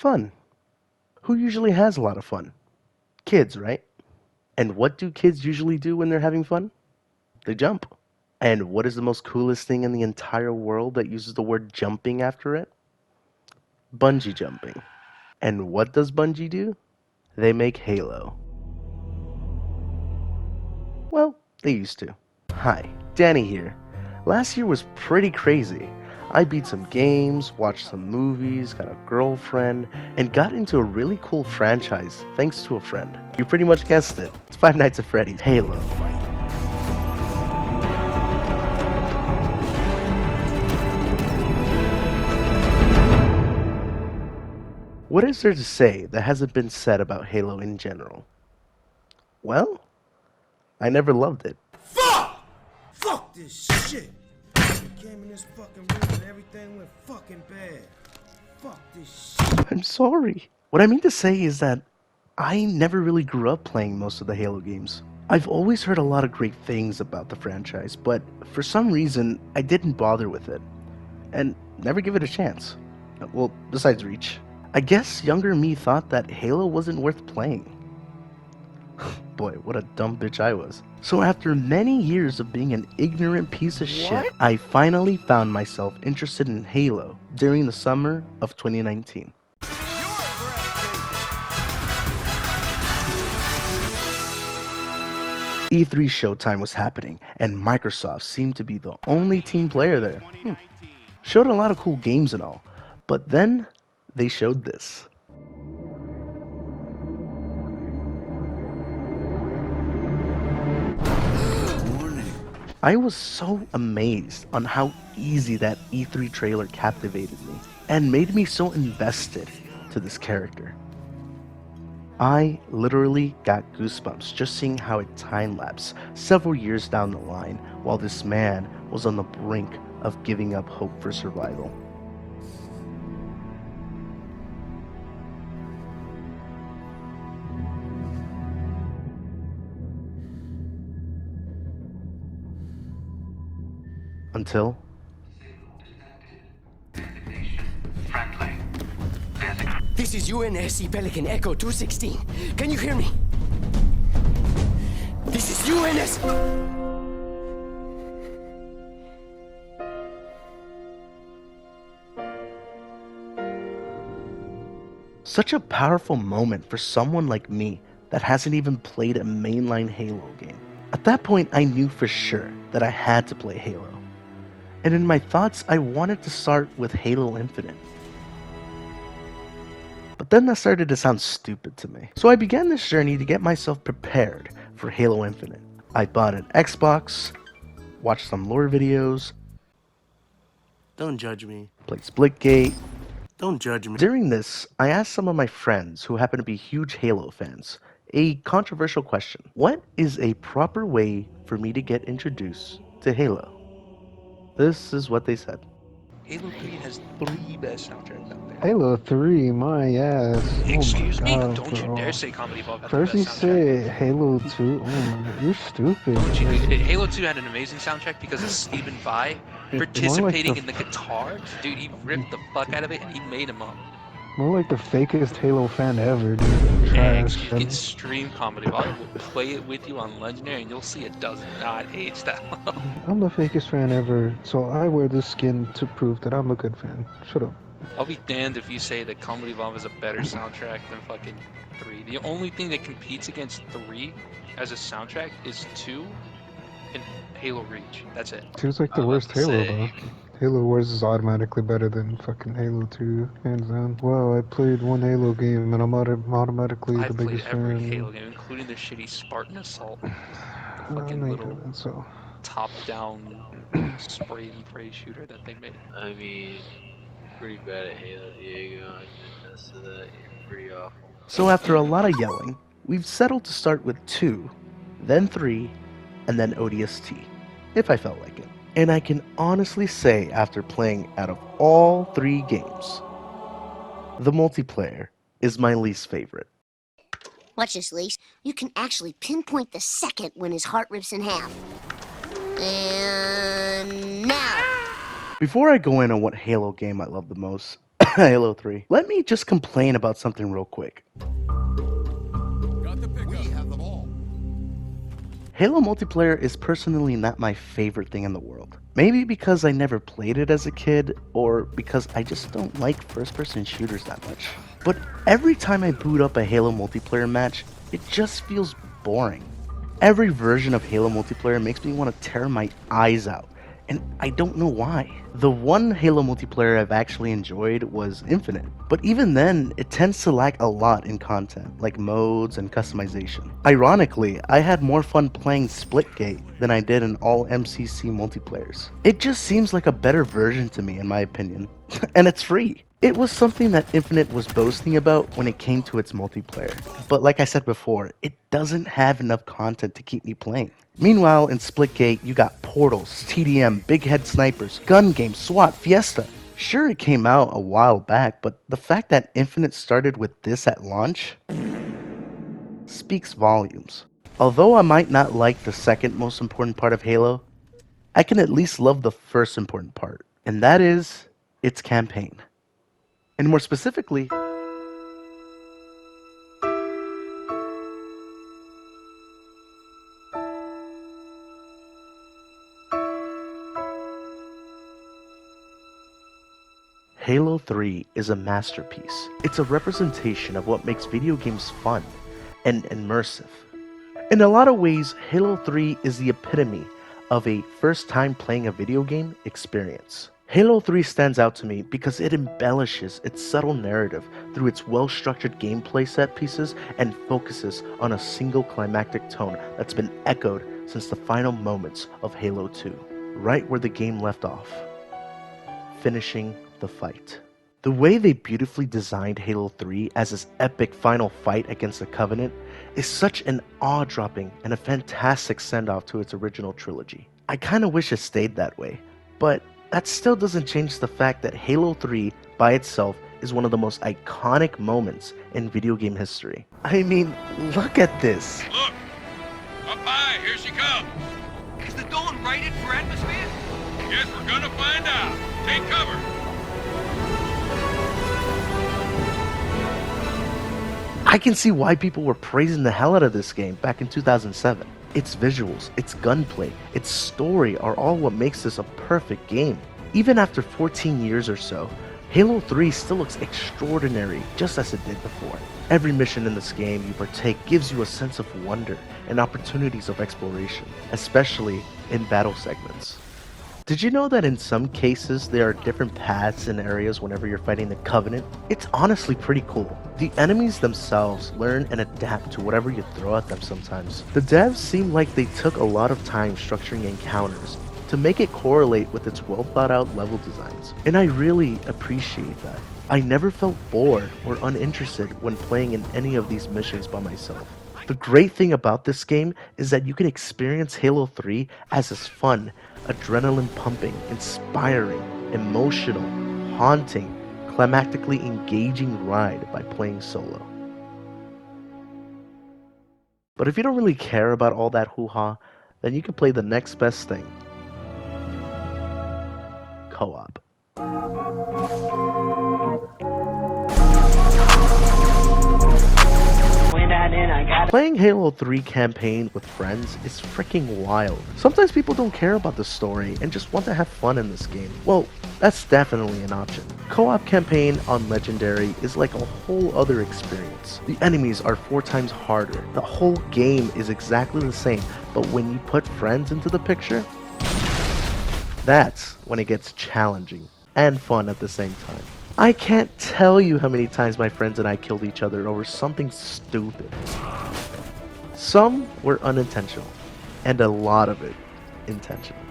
Fun. Who usually has a lot of fun? Kids, right? And what do kids usually do when they're having fun? They jump. And what is the most coolest thing in the entire world that uses the word jumping after it? Bungee jumping. And what does Bungie do? They make Halo. Well, they used to. Hi, Danny here. Last year was pretty crazy. I beat some games, watched some movies, got a girlfriend, and got into a really cool franchise thanks to a friend. You pretty much guessed it. It's Five Nights at Freddy's Halo. What is there to say that hasn't been said about Halo in general? Well, I never loved it. Fuck! Fuck this shit! I came in this fucking room and everything went fucking bad. Fuck this shit. I'm sorry. What I mean to say is that I never really grew up playing most of the Halo games. I've always heard a lot of great things about the franchise, but for some reason, I didn't bother with it. And never give it a chance. Well, besides Reach. I guess younger me thought that Halo wasn't worth playing. Boy, what a dumb bitch I was. So after many years of being an ignorant piece of shit, I finally found myself interested in Halo during the summer of 2019. E3 showtime was happening, and Microsoft seemed to be the only team player there. Showed a lot of cool games and all, but then they showed this. I was so amazed on how easy that E3 trailer captivated me and made me so invested to this character. I literally got goosebumps just seeing how it time-lapsed several years down the line while this man was on the brink of giving up hope for survival. Until This is UNSC Pelican Echo 216. Can you hear me? This is UNS. Such a powerful moment for someone like me that hasn't even played a mainline Halo game. At that point, I knew for sure that I had to play Halo. And in my thoughts, I wanted to start with Halo Infinite. But then that started to sound stupid to me. So I began this journey to get myself prepared for Halo Infinite. I bought an Xbox, watched some lore videos. Don't judge me. Played Splitgate. Don't judge me. During this, I asked some of my friends who happen to be huge Halo fans a controversial question. What is a proper way for me to get introduced to Halo? This is what they said. Halo 3 has 3 best soundtracks out there. Halo 3, my ass. Excuse me? God, Don't you bro. dare say Comedy Vault had the First best you soundtrack. say Halo 2, oh my, you're stupid. Don't you do- Halo 2 had an amazing soundtrack because of Stephen Vai participating in the guitar. Dude, he ripped the fuck out of it and he made him up. More like the fakest Halo fan ever, dude. Trash. You can stream Comedy Vault. We'll play it with you on Legendary and you'll see it does not age that well. I'm the fakest fan ever, so I wear this skin to prove that I'm a good fan. Shut up. I'll be damned if you say that Comedy Vault is a better soundtrack than fucking 3. The only thing that competes against 3 as a soundtrack is 2 and Halo Reach. That's it. 2's like the worst Halo, though. Halo Wars is automatically better than fucking Halo 2, hands down. Wow, I played one Halo game and I'm automatically I've the played biggest every fan. Halo game, including the shitty Spartan Assault. No, Fucking you little haven't, so. top-down spray and pray shooter that they made. I mean, pretty bad at Halo, Diego. I confess to that. You're pretty awful. So after a lot of yelling, we've settled to start with 2, then 3, and then ODST, if I felt like it. And I can honestly say after playing out of all 3 games, the multiplayer is my least favorite. Watch this, Lise. You can actually pinpoint the second when his heart rips in half. And now. Before I go in on what Halo game I love the most, Halo 3. Let me just complain about something real quick. Halo multiplayer is personally not my favorite thing in the world. Maybe because I never played it as a kid, or because I just don't like first-person shooters that much. But every time I boot up a Halo multiplayer match, it just feels boring. Every version of Halo multiplayer makes me want to tear my eyes out, and I don't know why. The one Halo multiplayer I've actually enjoyed was Infinite, but even then, it tends to lack a lot in content, like modes and customization. Ironically, I had more fun playing Splitgate than I did in all MCC multiplayers. It just seems like a better version to me in my opinion, and it's free. It was something that Infinite was boasting about when it came to its multiplayer, but like I said before, it doesn't have enough content to keep me playing. Meanwhile, in Splitgate, you got Portals, TDM, Big Head Snipers, Gun Game, SWAT, Fiesta. Sure, it came out a while back, but the fact that Infinite started with this at launch speaks volumes. Although I might not like the second most important part of Halo, I can at least love the first important part, and that is its campaign. And more specifically, Halo 3 is a masterpiece. It's a representation of what makes video games fun and immersive. In a lot of ways, Halo 3 is the epitome of a first time playing a video game experience. Halo 3 stands out to me because it embellishes its subtle narrative through its well-structured gameplay set pieces and focuses on a single climactic tone that's been echoed since the final moments of Halo 2, right where the game left off, finishing the fight. The way they beautifully designed Halo 3 as its epic final fight against the Covenant is such an awe-dropping and a fantastic send-off to its original trilogy. I kinda wish it stayed that way, but that still doesn't change the fact that Halo 3 by itself is one of the most iconic moments in video game history. I mean, look at this. Look! Up high, here she comes! Is the dawn rated for atmosphere? Guess we're gonna find out. Take cover! I can see why people were praising the hell out of this game back in 2007. Its visuals, its gunplay, its story are all what makes this a perfect game. Even after 14 years or so, Halo 3 still looks extraordinary just as it did before. Every mission in this game you partake gives you a sense of wonder and opportunities of exploration, especially in battle segments. Did you know that in some cases there are different paths and areas whenever you're fighting the Covenant? It's honestly pretty cool. The enemies themselves learn and adapt to whatever you throw at them sometimes. The devs seem like they took a lot of time structuring encounters to make it correlate with its well thought out level designs, and I really appreciate that. I never felt bored or uninterested when playing in any of these missions by myself. The great thing about this game is that you can experience Halo 3 as this fun, adrenaline pumping, inspiring, emotional, haunting, climactically engaging ride by playing solo. But if you don't really care about all that hoo-ha, then you can play the next best thing. Co-op. Playing Halo 3 campaign with friends is freaking wild. Sometimes people don't care about the story and just want to have fun in this game. Well, that's definitely an option. Co-op campaign on Legendary is like a whole other experience. The enemies are 4 times harder. The whole game is exactly the same, but when you put friends into the picture, that's when it gets challenging and fun at the same time. I can't tell you how many times my friends and I killed each other over something stupid. Some were unintentional, and a lot of it intentional.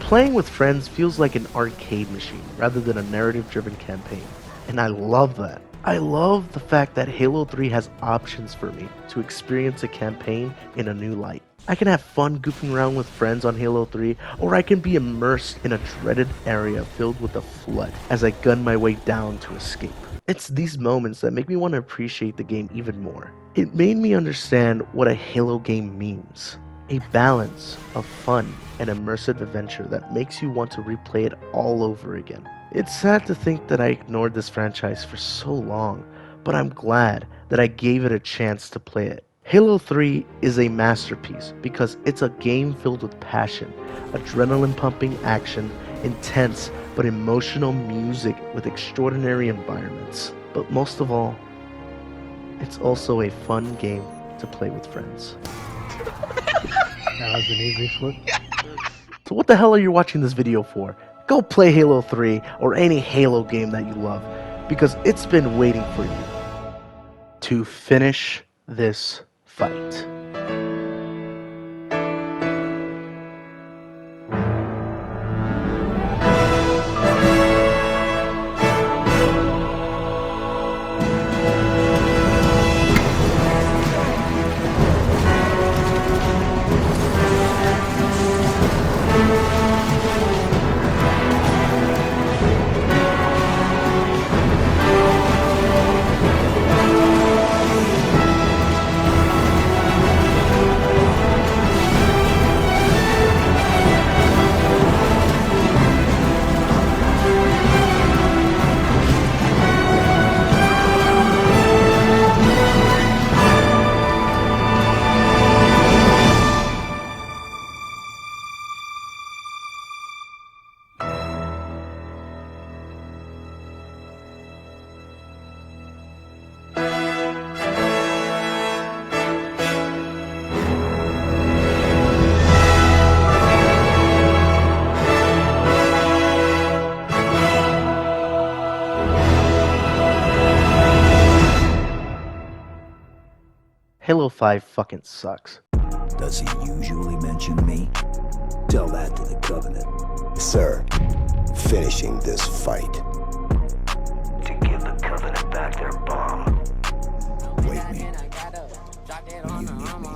Playing with friends feels like an arcade machine rather than a narrative-driven campaign, and I love that. I love the fact that Halo 3 has options for me to experience a campaign in a new light. I can have fun goofing around with friends on Halo 3, or I can be immersed in a dreaded area filled with a flood as I gun my way down to escape. It's these moments that make me want to appreciate the game even more. It made me understand what a Halo game means. A balance of fun and immersive adventure that makes you want to replay it all over again. It's sad to think that I ignored this franchise for so long, but I'm glad that I gave it a chance to play it. Halo 3 is a masterpiece because it's a game filled with passion, adrenaline pumping action, intense but emotional music with extraordinary environments. But most of all, it's also a fun game to play with friends. That was an easy flip. So what the hell are you watching this video for? Go play Halo 3 or any Halo game that you love, because it's been waiting for you to finish this fight. Halo 5 fucking sucks. Does he usually mention me? Tell that to the Covenant. Sir, finishing this fight. To give the Covenant back their bomb. Wake me when you need me.